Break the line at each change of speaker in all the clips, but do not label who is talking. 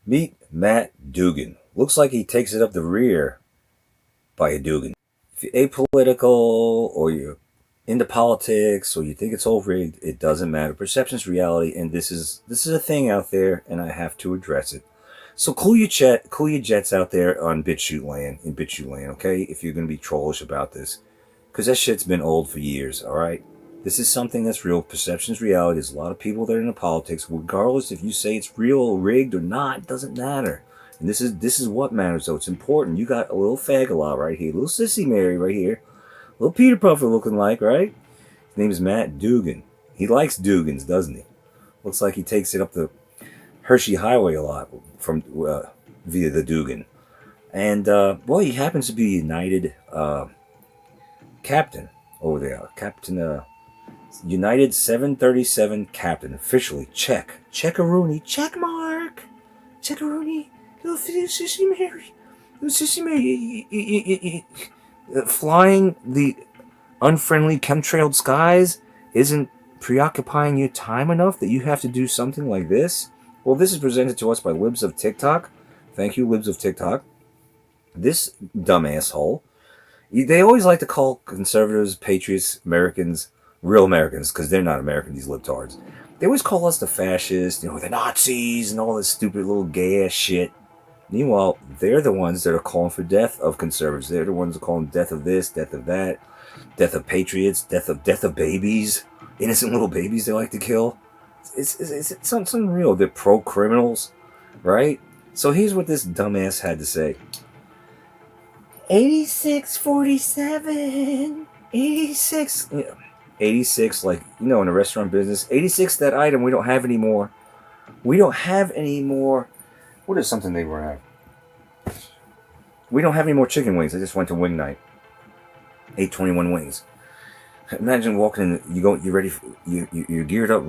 Meet Matt Dugan. Looks like he takes it up the rear by a Dugan. If you're apolitical or you're into politics or you think it's all rigged, it doesn't matter. Perception's reality, and this is a thing out there, and I have to address it. So cool your jets out there on BitChute land, okay? If you're gonna be trollish about this, because that shit's been old for years. All right, this is something that's real. Perception's reality. There's a lot of people that are into politics, regardless if you say it's real, rigged, or not. It doesn't matter. And this is what matters, though. It's important. You got a little faggot right here, little Sissy Mary right here, little Peter Puffer looking like, right? His name is Matt Dugan. He likes Dugans, doesn't he? Looks like he takes it up the Hershey Highway a lot from via the Dugan. And well, he happens to be a United captain over there. Captain United 737 captain, officially. Check-a-rooney. Check mark. Check-a-rooney. Little Sissy Mary. Little Sissy Mary. Flying the unfriendly chemtrailed skies isn't preoccupying your time enough that you have to do something like this? Well, this is presented to us by Libs of TikTok. Thank you, Libs of TikTok. This dumb asshole. They always like to call conservatives, patriots, Americans, real Americans, because they're not American, these libtards. They always call us the fascists, the Nazis, and all this stupid little gay ass shit. Meanwhile, they're the ones that are calling for death of conservatives. They're the ones that are calling death of this, death of that, death of patriots, death of babies, innocent little babies they like to kill. It's unreal. They're pro-criminals, right? So here's what this dumbass had to say. 8647. 86. 86, like, in the restaurant business. 86, that item we don't have anymore. We don't have any more. What is something they were at? We don't have any more chicken wings. I just went to wing night. 821 wings. Imagine walking in, you're ready, you're geared up,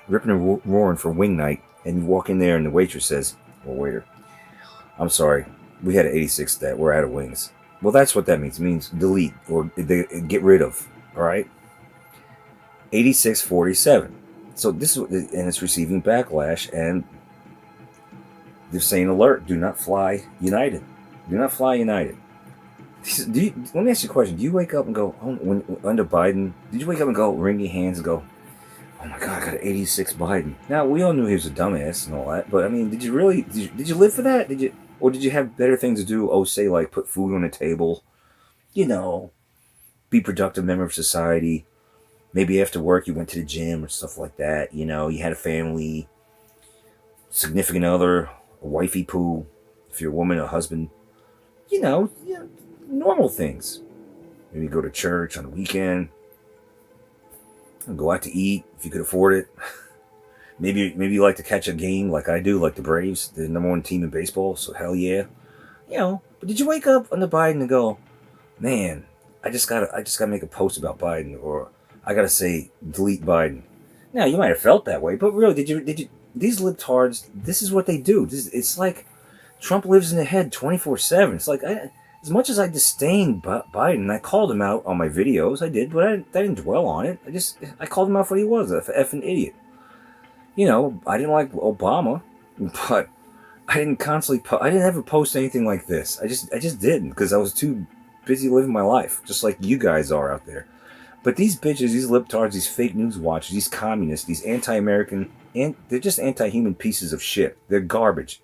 ripping and roaring for wing night, and you walk in there and the waitress says, well, waiter, I'm sorry, we had an 86 that we're out of wings. Well, that's what that means. It means delete or get rid of. All right. 8647. So this is, and it's receiving backlash, and they're saying alert: do not fly United. Do not fly United. Let me ask you a question. Do you wake up and go, under Biden? Did you wake up and go, wring your hands and go, oh my God, I got an 86 Biden? Now, we all knew he was a dumbass and all that, but I mean, did you really? Did you live for that? Or did you have better things to do? Oh, say like put food on the table, be a productive member of society. Maybe after work you went to the gym or stuff like that. You had a family, significant other, a wifey poo. If you're a woman, a husband. Normal things. Maybe go to church on the weekend. Go out to eat if you could afford it. Maybe you like to catch a game like I do, like the Braves, the number one team in baseball. So hell yeah, But did you wake up on the Biden and go, man, I just gotta make a post about Biden, or I gotta say delete Biden? Now you might have felt that way, but really, did you? These libtards, this is what they do. It's like Trump lives in the head 24/7. It's like as much as I disdain Biden, I called him out on my videos. I did, but I didn't dwell on it. I called him out for what he was, an effing idiot. I didn't like Obama, but I didn't constantly. I didn't ever post anything like this. I just didn't, because I was too busy living my life, just like you guys are out there. But these bitches, these libtards, these fake news watchers, these communists, these anti-American, and they're just anti-human pieces of shit. They're garbage.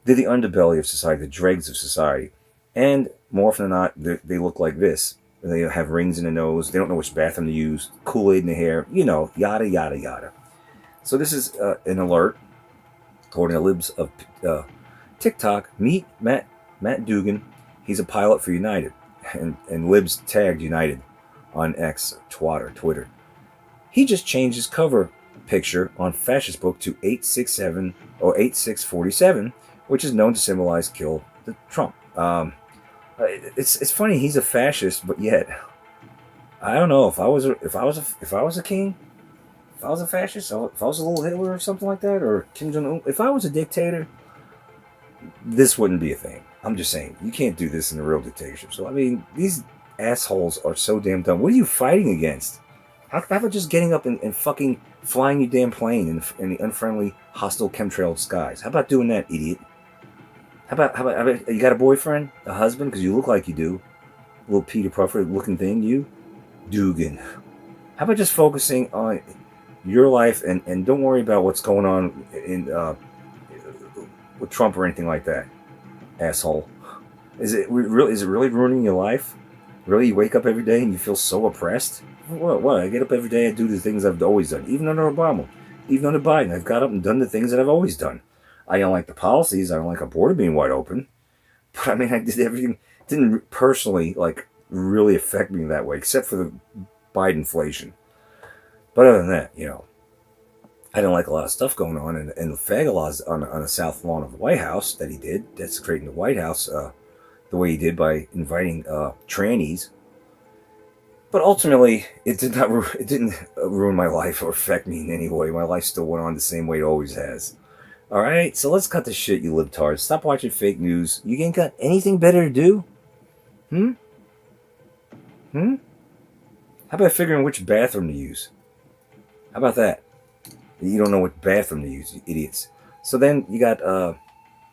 They're the underbelly of society, the dregs of society. And more often than not, they look like this. They have rings in the nose. They don't know which bathroom to use. Kool-Aid in the hair. Yada, yada, yada. So this is an alert, according to Libs of TikTok. Meet Matt Dugan. He's a pilot for United. And Libs tagged United on X, Twitter. He just changed his cover picture on Fascist Book to 867 or 8647, which is known to symbolize kill the Trump. It's funny, he's a fascist, but yet I don't know if I was a king, if I was a fascist, if I was a little Hitler or something like that, or Kim Jong-un, if I was a dictator, this wouldn't be a thing. I'm just saying, you can't do this in a real dictatorship. So I mean, these assholes are so damn dumb. What are you fighting against? How about just getting up and fucking flying your damn plane in the unfriendly, hostile chemtrail skies? How about doing that, idiot? How about you got a boyfriend, a husband? Because you look like you do. Little Peter Puffer looking thing, you? Dugan. How about just focusing on your life and don't worry about what's going on in with Trump or anything like that, asshole? Is it really ruining your life? Really, you wake up every day and you feel so oppressed? What? I get up every day and do the things I've always done, even under Obama, even under Biden. I've got up and done the things that I've always done. I don't like the policies. I don't like our border being wide open. But I mean, I did everything. It didn't personally really affect me that way, except for the Biden inflation. But other than that, I didn't like a lot of stuff going on, and the fag laws on the south lawn of the White House that he did, desecrating the White House the way he did by inviting trannies. But ultimately, it didn't ruin my life or affect me in any way. My life still went on the same way it always has. All right, so let's cut the shit, you libtards. Stop watching fake news. You ain't got anything better to do? How about figuring which bathroom to use? How about that? You don't know what bathroom to use, you idiots. So then you got,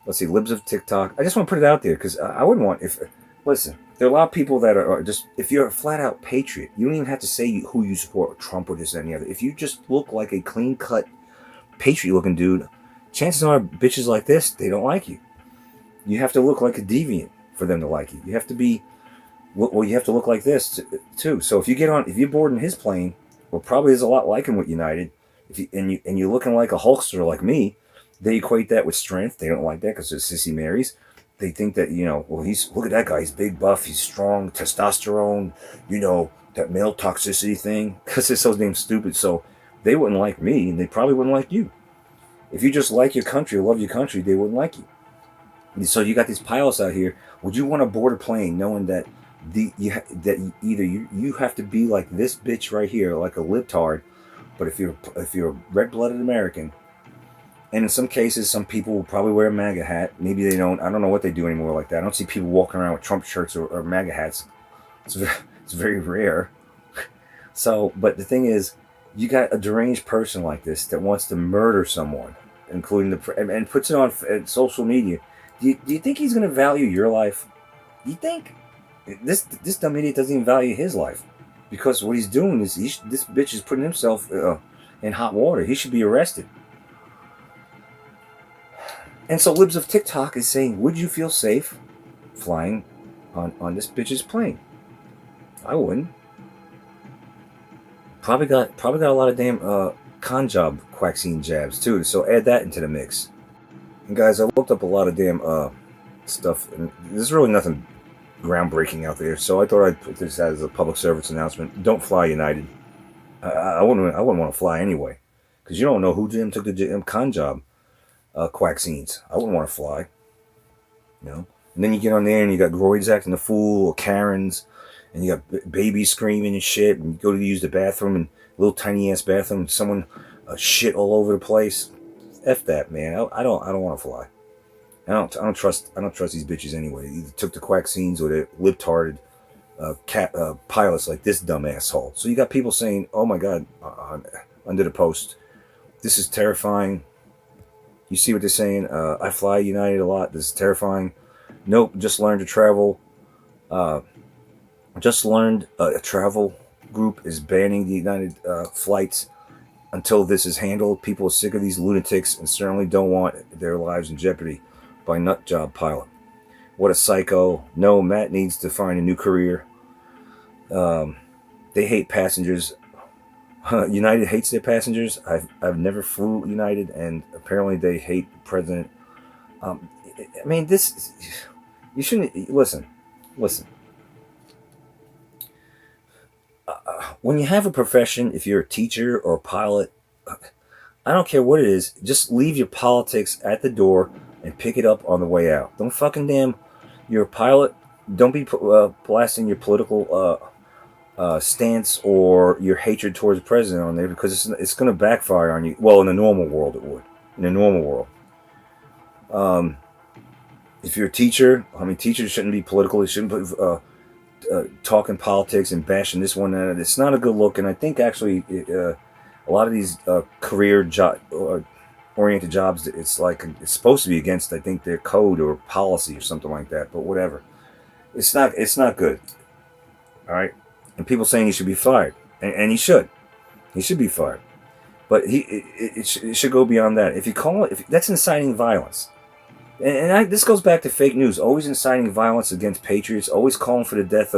let's see, libs of TikTok. I just want to put it out there because I wouldn't want, listen, there are a lot of people that are just, if you're a flat out patriot, you don't even have to say who you support, Trump or this or any other. If you just look like a clean cut patriot looking dude, chances are bitches like this, they don't like you. You have to look like a deviant for them to like you. You have to be, well, you have to look like this too. So if you're boarding his plane, well, probably there's a lot like him with United. And you're looking like a Hulkster like me, they equate that with strength. They don't like that because they're Sissy Marys. They think that, well, look at that guy. He's big, buff, he's strong, testosterone, that male toxicity thing. Because they're so damn stupid. So they wouldn't like me, and they probably wouldn't like you. If you just like your country or love your country, they wouldn't like you. And so you got these pilots out here. Would you want to board a plane knowing that either you have to be like this bitch right here, like a libtard, but if you're a red-blooded American, and in some cases, some people will probably wear a MAGA hat. Maybe they don't. I don't know what they do anymore like that. I don't see people walking around with Trump shirts or MAGA hats. It's very rare. So, but the thing is, you got a deranged person like this that wants to murder someone, including and puts it on social media. Do you think he's going to value your life? You think this dumb idiot doesn't even value his life? Because what he's doing is this bitch is putting himself in hot water. He should be arrested. And so Libs of TikTok is saying, would you feel safe flying on this bitch's plane? I wouldn't. Probably got a lot of damn con job vaccine jabs too. So add that into the mix. And guys, I looked up a lot of damn stuff, and there's really nothing groundbreaking out there, so I thought I'd put this as a public service announcement. Don't fly United. I wouldn't want to fly anyway, because you don't know who took the con job vaccines. I wouldn't want to fly, And then you get on there and you got Roy's acting a fool, or Karens, and you got babies screaming and shit, and you go to use the bathroom, and little tiny ass bathroom, and someone shit all over the place. F that, man. I don't want to fly. I don't trust these bitches anyway. They either took the vaccines or they're libtarded pilots like this dumb asshole. So you got people saying, "Oh my God," under the post, "This is terrifying." You see what they're saying? I fly United a lot. This is terrifying. Nope. Just learned to travel. Just learned a travel group is banning the United flights until this is handled. People are sick of these lunatics and certainly don't want their lives in jeopardy by nutjob pilot. What a psycho. No, Matt needs to find a new career. They hate passengers. United hates their passengers. I've never flew United, and apparently they hate the president. I mean, this, you shouldn't, listen. When you have a profession, if you're a teacher or a pilot, I don't care what it is, just leave your politics at the door and pick it up on the way out. Don't fucking damn, you're a pilot, don't be blasting your political stance or your hatred towards the president on there, because it's going to backfire on you. Well, in the normal world, it would. In the normal world. If you're a teacher, I mean, teachers shouldn't be political. They shouldn't talking politics and bashing this one and that. It's not a good look. And I think actually a lot of these career job oriented jobs, it's like it's supposed to be against, I think, their code or policy or something like that. But whatever, it's not good. All right, and people saying he should be fired, and he should be fired. But it should go beyond that. If you call it, if that's inciting violence, this goes back to fake news, always inciting violence against patriots, always calling for the death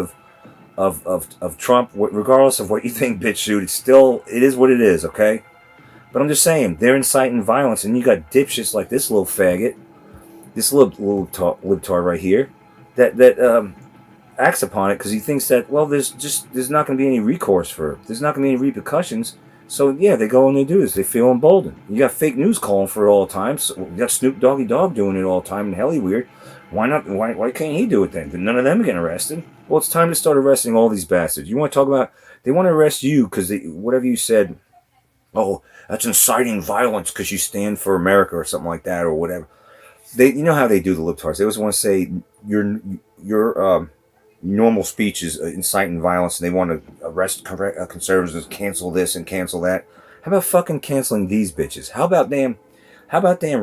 of Trump, regardless of what you think, bitch shoot. It is what it is, okay? But I'm just saying, they're inciting violence, and you got dipshits like this little faggot, this little libtard right here, that acts upon it because he thinks that, well, there's not going to be any recourse for it. There's not going to be any repercussions. So yeah, they go and they do this. They feel emboldened. You got fake news calling for it all the time. So you got Snoop Doggy Dogg doing it all the time, and Helly Weird. Why not? Why can't he do it then? But none of them are getting arrested. Well, it's time to start arresting all these bastards. You want to talk about? They want to arrest you because whatever you said. Oh, that's inciting violence because you stand for America or something like that or whatever. You know how they do the libtards. They always want to say your normal speech is inciting violence, and they want to arrest conservatives and cancel this and cancel that. How about fucking canceling these bitches? How about damn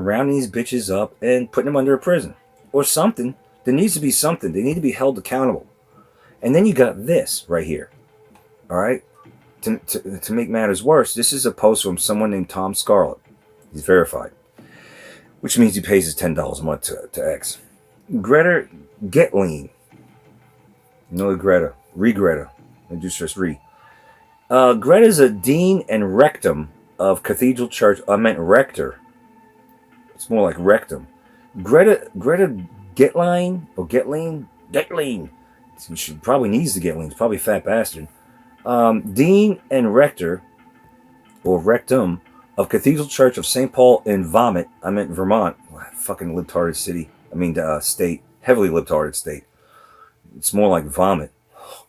rounding these bitches up and putting them under a prison or something? There needs to be something. They need to be held accountable. And then you got this right here. All right. To make matters worse, this is a post from someone named Tom Scarlett. He's verified, which means he pays his $10 a month to X. Greta Getlean. No Greta. Greta. I do stress re. Greta's a dean and rectum of Cathedral Church. I meant rector. It's more like rectum. Greta Getlean or Getlean. She probably needs to get lean. She's probably a fat bastard. Dean and rector, or rectum, of Cathedral Church of St. Paul in Vomit. I meant Vermont. Fucking libtarded city. I mean, state. Heavily libtarded state. It's more like Vomit. I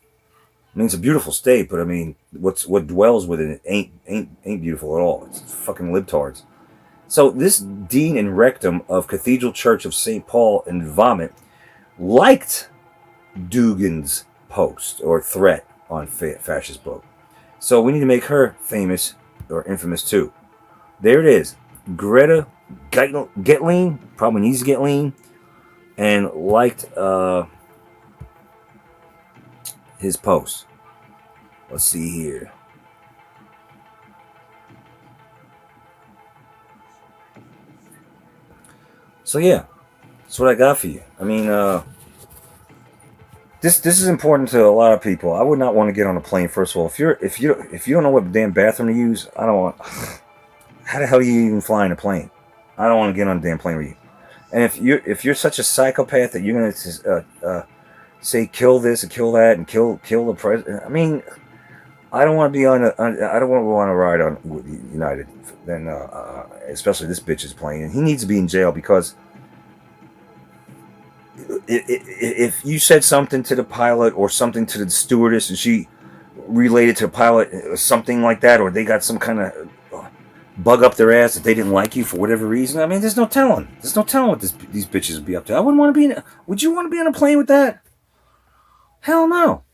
mean, it's a beautiful state, but I mean, what dwells within it ain't beautiful at all. It's fucking libtards. So this dean and rectum of Cathedral Church of St. Paul in Vomit liked Dugan's post or threat on fascist book. So we need to make her famous or infamous too. There it is. Greta Getlean, probably needs to get lean, and liked his post. Let's see here. So yeah, that's what I got for you. I mean, this is important to a lot of people. I would not want to get on a plane. First of all, if you don't know what damn bathroom to use, I don't want. How the hell are you even flying a plane? I don't want to get on a damn plane with you. And if you're such a psychopath that you're gonna say kill this and kill that and kill the president, I mean, I don't want to be on. I don't want to ride on with United. Then especially this bitch's plane, and he needs to be in jail because if you said something to the pilot or something to the stewardess and she related to the pilot or something like that, or they got some kind of bug up their ass that they didn't like you for whatever reason, I mean, there's no telling. There's no telling what these bitches would be up to. I wouldn't want to be would you want to be on a plane with that? Hell no.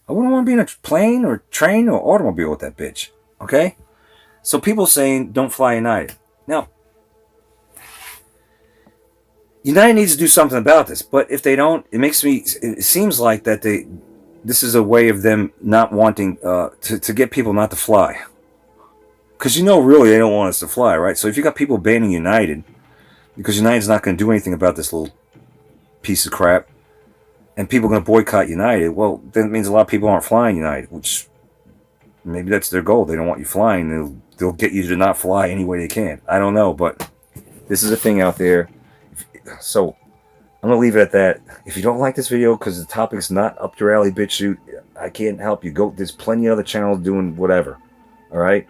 I wouldn't want to be in a plane or train or automobile with that bitch. Okay? So people saying don't fly United. Now, United needs to do something about this, but if they don't, it seems like that this is a way of them not wanting to get people not to fly. Because really they don't want us to fly, right? So if you got people banning United, because United's not going to do anything about this little piece of crap, and people are going to boycott United, well, then it means a lot of people aren't flying United, which maybe that's their goal. They don't want you flying. They'll get you to not fly any way they can. I don't know, but this is a thing out there. So I'm going to leave it at that. If you don't like this video because the topic's not up your alley, bitch shoot, I can't help you. There's plenty of other channels doing whatever. All right?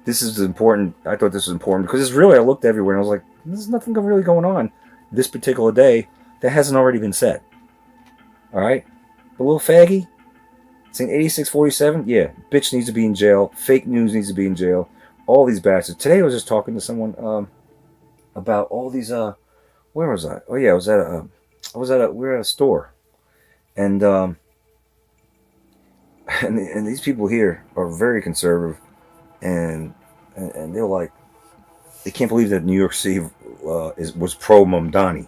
This is important. I thought this was important because I looked everywhere and I was like, there's nothing really going on this particular day that hasn't already been said. All right? The little faggy saying 8647, yeah, bitch needs to be in jail. Fake news needs to be in jail. All these bastards. Today I was just talking to someone about all these where was I? Oh yeah, we were at a store, and And these people here are very conservative, and they're like, they can't believe that New York City was pro Mamdani.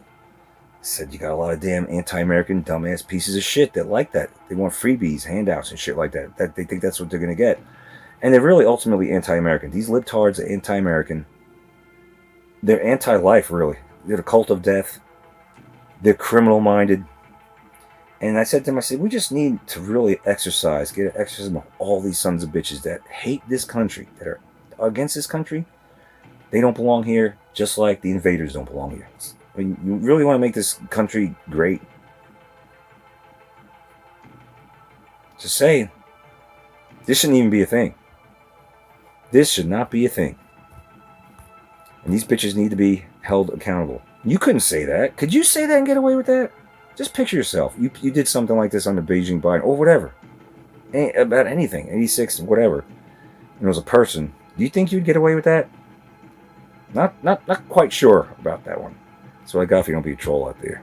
Said you got a lot of damn anti-American dumbass pieces of shit that like that. They want freebies, handouts, and shit like that. That they think that's what they're gonna get, and they're really ultimately anti-American. These libtards are anti-American. They're anti-life, really. They're the cult of death. They're criminal-minded. And I said to them, I said, we just need to really exercise, get an exorcism of all these sons of bitches that hate this country, that are against this country. They don't belong here, just like the invaders don't belong here. I mean, you really want to make this country great? Just saying. This shouldn't even be a thing. This should not be a thing. And these bitches need to be held accountable. You couldn't say that. Could you say that and get away with that? Just picture yourself. You did something like this on the Beijing Biden, or whatever. About anything. 86, whatever. And it was a person. Do you think you'd get away with that? Not quite sure about that one. That's what I got if you don't be a troll out there.